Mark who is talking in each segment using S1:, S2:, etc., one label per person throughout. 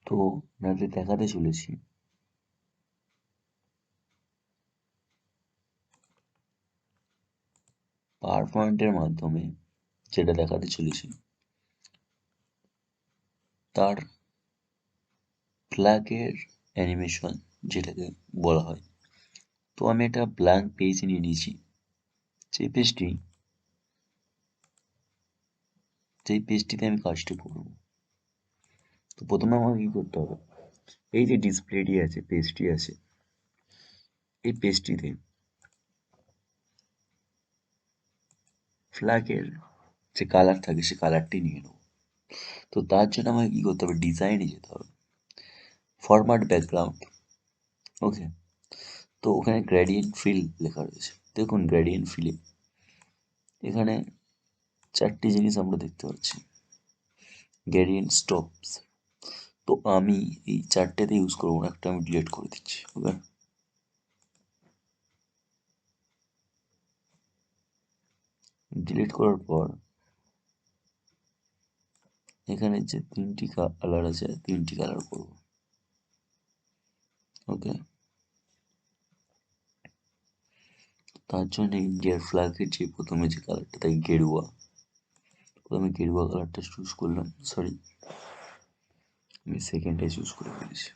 S1: তো আপনাদের দেখাতে চলেছি পাওয়ার পয়েন্টের মাধ্যমে যেটা দেখাতে চলেছি তার ফ্ল্যাগের অ্যানিমেশন যেটাকে বলা হয়। তো আমি একটা ব্ল্যাঙ্ক পেজ নিয়ে নিয়েছি। যেই পেজটিতে আমি কাজটি করব। তো প্রথমে আমাকে কি করতে হবে, এই যে ডিসপ্লেটি আছে, পেজটি আছে, এই পেজটিতে ফ্ল্যাগের যে কালার থাকে সে কালারটি নিয়ে নেব। তো তার জন্য আমাকে কি করতে হবে, ডিজাইনে যেতে হবে, ফরম্যাট ব্যাকগ্রাউন্ড। ওকে, তো ওখানে গ্রেডিয়েন্ট ফিল লেখা রয়েছে। দেখুন গ্রেডিয়েন্ট ফিলে এখানে চারটি জিনিস আমরা দেখতে পাচ্ছি। গ্রেডিয়েন্ট স্টপস, তো আমি এই চারটেতে ইউজ করবো না, একটা আমি ডিলিট করে দিচ্ছি। ওকে, ডিলিট করার পর এখানে যে তিনটি কালার আছে, তিনটি কালার করব। ওকে, তার জন্য ইন্ডিয়ার ফ্ল্যাগের যে প্রথমে যে কালারটা থাকে গেরুয়া, প্রথমে গেরুয়া কালারটা চুজ করলাম। সরি, আমি সেকেন্ডটাই চুজ করে ফেলেছি।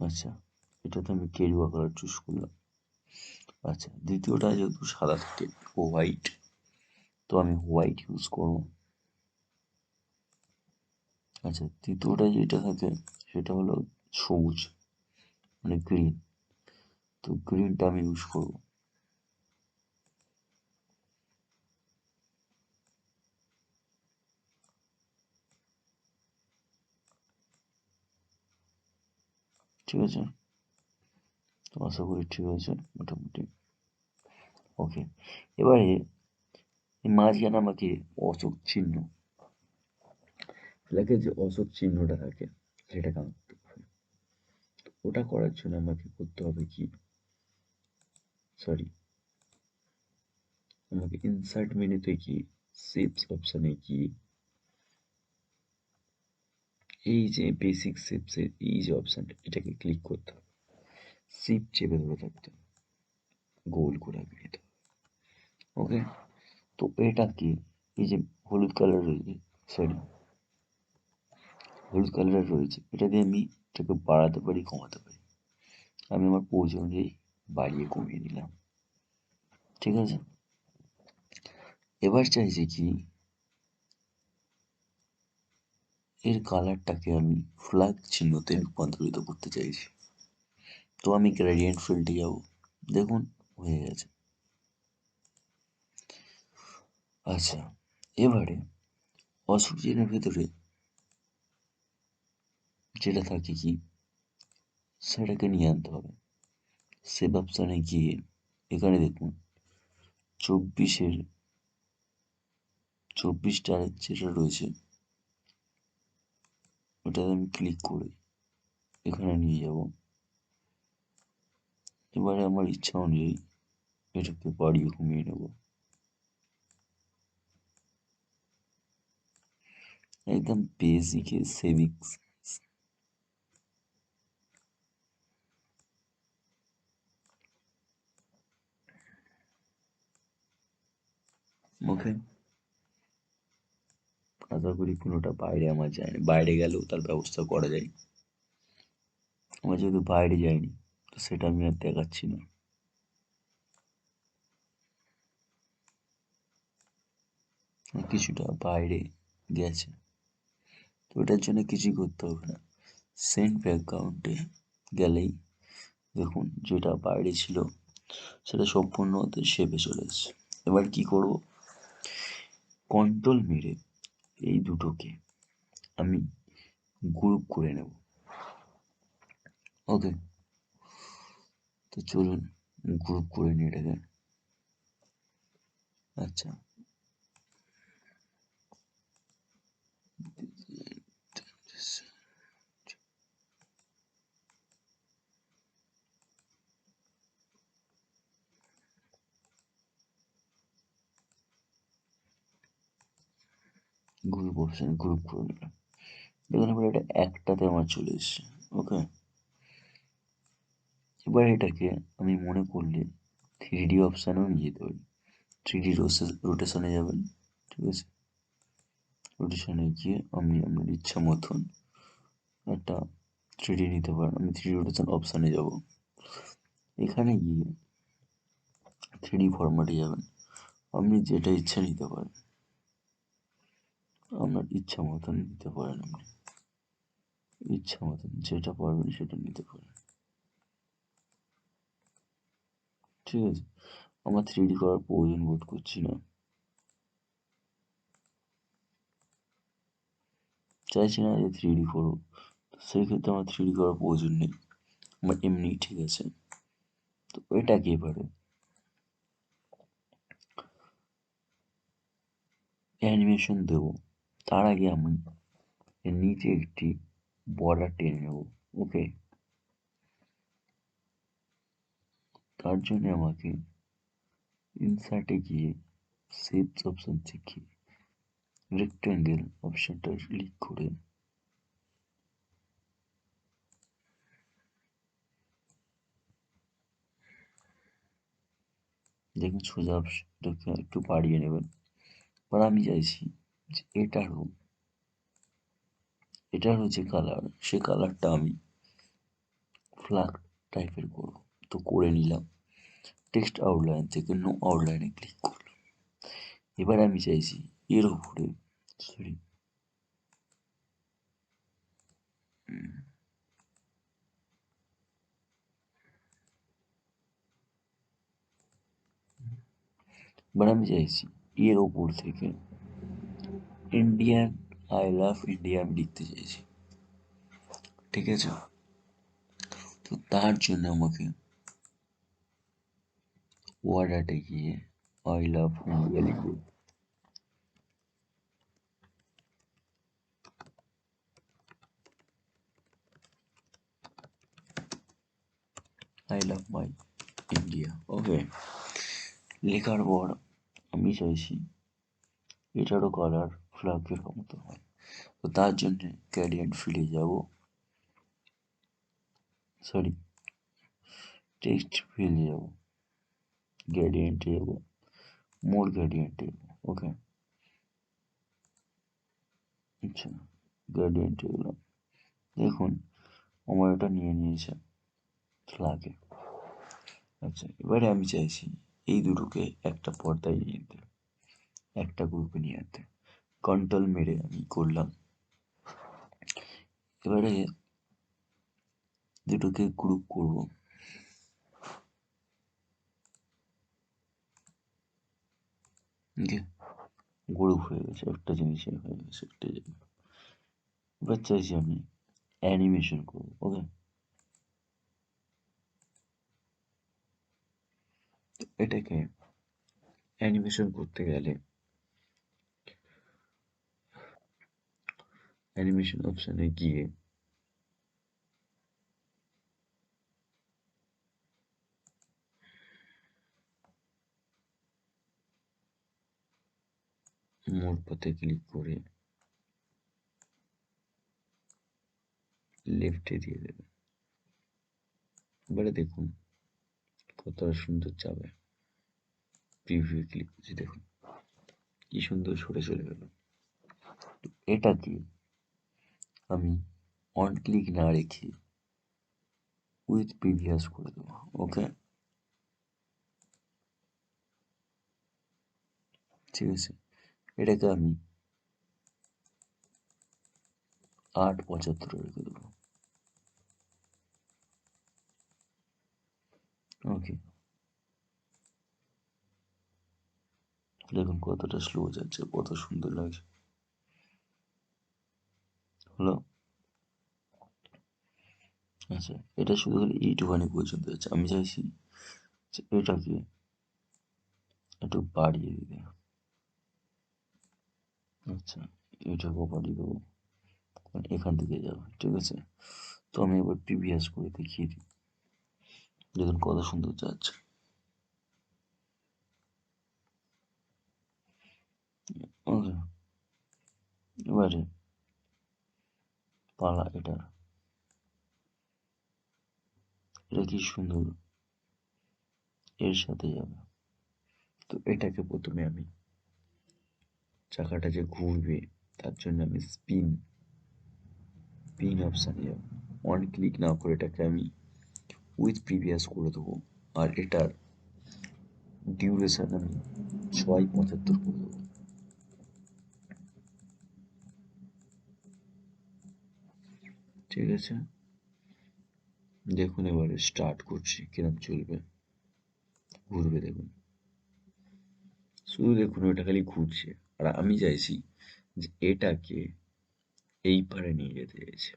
S1: আচ্ছা, এটাতে আমি গেরুয়া কালার চুজ করলাম। আচ্ছা, দ্বিতীয়টা যেহেতু সাদা থাকে, হোয়াইট, তো আমি হোয়াইট ইউজ করবো। আচ্ছা, তৃতীয়টা যেটা থাকে সেটা হলো সবুজ, মানে গ্রিন, তো গ্রিনটা আমি ইউজ করবো। ঠিক আছে, তো আশা করি ঠিক আছে মোটামুটি। ওকে, এবারে এই মাঝখানে আমাকে অশোক চিহ্ন, ফ্ল্যাগের যে অশোক চিহ্নটা থাকে সেটাকে আনতে হবে। ওটা করার জন্য আমাকে করতে হবে কি, সরি, আমাকে ইনসার্ট মেনুতে কি, শেপস অপশানে কি, এই যে বেসিক শেপসের এই যে অপশানটা, এটাকে ক্লিক করতে হবে, শিফট চেপে ধরে থাকতে হবে, গোল করে দিতে হবে। ওকে, তো এটা কি, এই যে হলুদ কালার রয়েছে, সরি, হলুদ কালারের রয়েছে, এটা দিয়ে আমি এটাকে বাড়াতে পারি, কমাতে পারি। আমি আমার প্রয়োজন অনুযায়ী বাড়িয়ে কমিয়ে নিলাম। ঠিক আছে, এবার চাইছি কি, এর কালারটাকে আমি ফ্ল্যাগ চিহ্নতে রূপান্তরিত করতে চাইছি। তো আমি গ্রেডিয়েন্ট ফিল্ডে যাব, দেখুন হয়ে গেছে। আচ্ছা, এবারে অশোক চিহ্নের ভেতরে যেটা থাকে কি, সেটাকে নিয়ে আনতে হবে। সেভ অপশানে গিয়ে এখানে দেখুন 24-এর 24টা যেটা রয়েছে ওটাতে আমি ক্লিক করে এখানে নিয়ে যাব। এবারে আমার ইচ্ছা অনুযায়ী এটাকে বাড়িয়ে কমিয়ে নেব, একদম বেসিক সেভিংস। ওকে, আশা করি কোনোটা বাইরে আমার যায়নি, বাইরে গেলেও তার ব্যবস্থা করা যায়। আমার যেহেতু বাইরে যায়নি তো সেটা আমি আর দেখাচ্ছি না। কিছুটা বাইরে গেছে, তো ওটার জন্য কিছুই করতে হবে না, সেন্ড ব্যাকগ্রাউন্ডে গেলেই দেখুন যেটা বাইরে ছিল সেটা সম্পূর্ণ ওদের শেপে চলে এসছে। এবার কি করব, কন্ট্রোল মেরে এই দুটোকে আমি গ্রুপ করে নেব। ওকে, তো চলুন গ্রুপ করে নিয়ে এটাকে। আচ্ছা, গ্রুপ অপশান গ্রুপ করে নিলাম। দেখুন এবার এটা একটাতে আমার চলে এসছে। ওকে, এবার এটাকে আমি মনে করলে 3D অপশানেও নিয়ে যেতে পারি। 3D রোটেশনে যাবেন, ঠিক আছে, রোটেশনে গিয়ে আপনি আপনার ইচ্ছা মতন একটা 3D নিতে পারেন। আমি 3D রোটেশন অপশানে যাব, এখানে গিয়ে 3D ফরম্যাটে যাবেন, আপনি যেটা ইচ্ছা নিতে পারেন, আপনার ইচ্ছা মতন নিতে পারেন, আপনি ইচ্ছা মতন যেটা পারবেন সেটা নিতে পারেন, ঠিক আছে। আমার 3D করার প্রয়োজন বোধ করছি না, চাইছি না যে 3D করবো, তো সেই ক্ষেত্রে আমার 3D করার প্রয়োজন নেই, আমার এমনি ঠিক আছে। তো এটাকে এবারে অ্যানিমেশন দেবো, তার আগে আমি এর নিচে একটি বর্ডার টেনে নেব। ওকে, তার জন্য আমাকে ইনসার্টে গিয়ে শেপস অপশন থেকে রেক্ট্যাঙ্গেল অপশনটা ক্লিক করে দেখুন সোজা অপশনটাকে একটু বাড়িয়ে নেবেন। এবার আমি চাইছি যে এটারও যে কালার, সে কালারটা আমি ফ্ল্যাগ টাইপের করবো। তো করে নিলাম, টেক্সট আউটলাইন থেকে নো আউটলাইনে ক্লিক করলাম। এবার আমি চাইছি এর উপরে, সরি, এবার আমি চাইছি এর ওপর থেকে ইন্ডিয়ান, আই লাভ ইন্ডিয়া আমি লিখতে চাইছি, ঠিক আছে। তো তার জন্য আমাকে ওয়ার্ডাতে গিয়ে আই লাভ ইন্ডিয়া লিখবো। I love my India. Okay, লেখার পর আমি চাইছি এটারও কালার ফ্ল্যাগের মতো হয়। তো তার জন্য গ্রেডিয়েন্ট ফিলে যাব, সরি, টেক্সট ফিলে যাব, গ্রেডিয়েন্টে যাব, মোর গ্রেডিয়েন্টে যাব। ওকে, আচ্ছা, গ্রেডিয়েন্টে গেলাম, দেখুন আমার এটা নিয়ে নিয়েছে ফ্ল্যাগে। আচ্ছা, এবারে আমি চাইছি এই দুটোকে একটা পর্দায় নিয়ে যেতে, একটা গ্রুপে নিয়ে যেতে। কন্ট্রোল মেরে আমি করলাম। এবারে দুটোকে গ্রুপ করব, ওকে, গ্রুপ হয়ে গেছে, একটা জিনিসে হয়ে গেছে একটা জায়গায়। এবার চাইছি আমি অ্যানিমেশন করবো। ওকে, এটাকে অ্যানিমেশন করতে গেলে অ্যানিমেশন অপশানে গিয়ে মোর পাতে ক্লিক করে লেফটে দিয়ে দেবে। এবারে দেখুন কতটা সুন্দর যাবে। প্রিভিউ ক্লিক করছি, দেখুন কি সুন্দর সরে চলে গেল। এটাকে আমি অন ক্লিক না রেখে উইথ প্রিভিয়াস করে দেবো। ওকে, ঠিক আছে, এটাকে আমি 8:75 রেখে দেবো। ওকে, দেখুন কতটা স্লো যাচ্ছে, কত সুন্দর লাগছে। হলো, আচ্ছা, এটা শুধু খালি এইটুখানি পর্যন্ত যাচ্ছে। আমি চাইছি যে এটাকে একটু বাড়িয়ে দিতে। আচ্ছা, এটাকেও বাড়িয়ে দেবো, কারণ এখান থেকে যাবে, ঠিক আছে। তো আমি এবার প্রিভিয়াস করে দেখিয়ে দিই, দেখুন কত সুন্দর যাচ্ছে। ওকে, এবারে পালা এটা কি সুন্দর এর সাথে যাবে। তো এটাকে প্রথমে আমি চাকাটা যে ঘুরবে তার জন্য আমি পিন অপশানে যাব, ওয়ান ক্লিক না করে এটাকে আমি উইথ প্রিভিয়াস করে দেবো, আর এটার ডিউরেশন আমি 6.75 করে দেবো। ঠিক আছে, দেখুন এবারে স্টার্ট করছি কিরম চলবে, ঘুরবে দেখুন, শুধু দেখুন ওটা খালি ঘুরছে। আর আমি চাইছি যে এটাকে এই পারে নিয়ে যেতে চাইছি।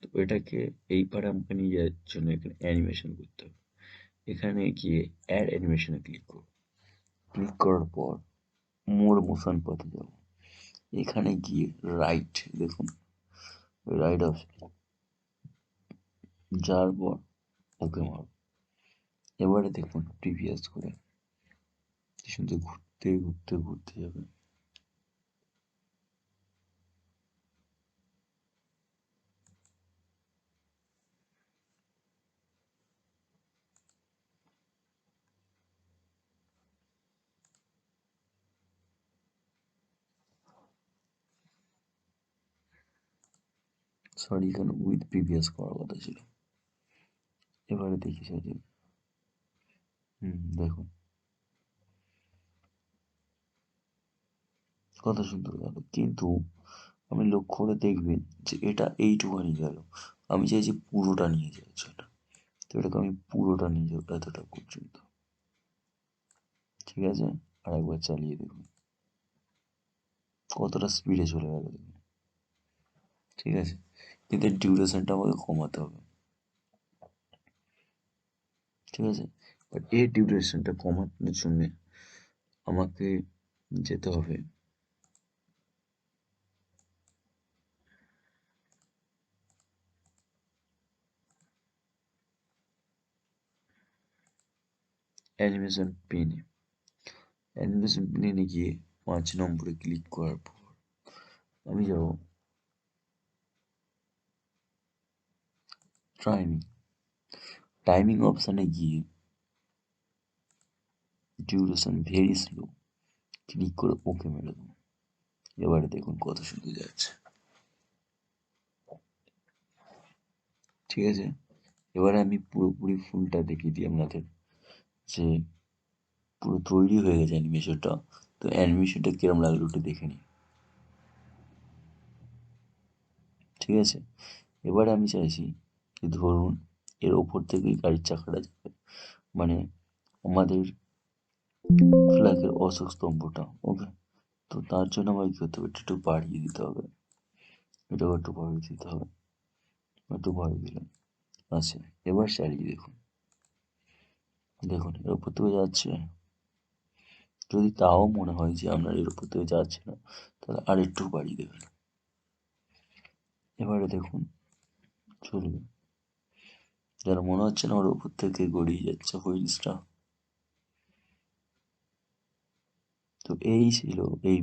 S1: তো এটাকে এই পারে আমাকে নিয়ে যাওয়ার জন্য এখানে অ্যানিমেশন করতে হবে। এখানে গিয়ে অ্যাড অ্যানিমেশনে ক্লিক করব, ক্লিক করার পর মোর মোশন পথে যাব, এখানে গিয়ে রাইট দেখুন রাইট অপশন যাওয়ার পর ওকে মারব। এবারে দেখুন প্রিভিয়াস করে কি সুন্দর ঘুরতে ঘুরতে ঘুরতে যাবে। সরি, এখানে উইথ প্রিভিয়াস করার কথা ছিল। এবারে দেখি সেটি, দেখুন কত সুন্দর গেল, কিন্তু আমি লক্ষ্য করে দেখবেন যে এটা এইটুখানি গেল। আমি চাইছি পুরোটা নিয়ে যাওয়ার জন্য, তো এটাকে আমি পুরোটা নিয়ে যাবো এতটা পর্যন্ত। ঠিক আছে, আর একবার চালিয়ে দেখুন কতটা স্পিডে চলে গেল দেখুন। ঠিক আছে, কিন্তু ডিউরেশনটা আমাকে কমাতে হবে। ঠিক আছে, বাট এই ডিউরেশনটা কমানোর জন্যে আমাকে যেতে হবে অ্যানিমেশন পেনে। অ্যানিমেশন পেনে গিয়ে 5 নম্বরে ক্লিক করার পর আমি যাব টাইমিং অপশানে গিয়ে ডিউরেশন ভেরি স্লো ক্লিক করে ওকে মেরে দেবো। এবারে দেখুন কত সুন্দর যাচ্ছে। ঠিক আছে, এবারে আমি পুরোপুরি ফুলটা দেখিয়ে দিই আপনাদের যে পুরো তৈরি হয়ে গেছে অ্যানিমেশনটা। তো অ্যানিমেশনটা কিরম লাগলো একটু দেখে নিই। ঠিক আছে, এবারে আমি চাইছি যে ধরুন এর ওপর থেকেই গাড়ির চাকাটা যাবে, মানে আমাদের ফ্ল্যাগের অশোক স্তম্ভটা। ওকে, তো তার জন্য আমার কী করতে হবে, একটু বাড়িয়ে দিতে হবে, এটাও একটু বাড়িয়ে দিতে হবে, একটু বাড়িয়ে দিলাম। আচ্ছা, এবার চালিয়ে দেখুন, দেখুন এর ওপর থেকে যাচ্ছে। যদি তাও মনে হয় যে আপনার এর ওপর থেকে যাচ্ছে না, তাহলে আর একটু বাড়িয়ে দেবেন। এবারে দেখুন চলবে, যেন মনে হচ্ছে না ওর ওপর থেকে গড়িয়ে যাচ্ছে হুইলসটা। তো এই ছিল এই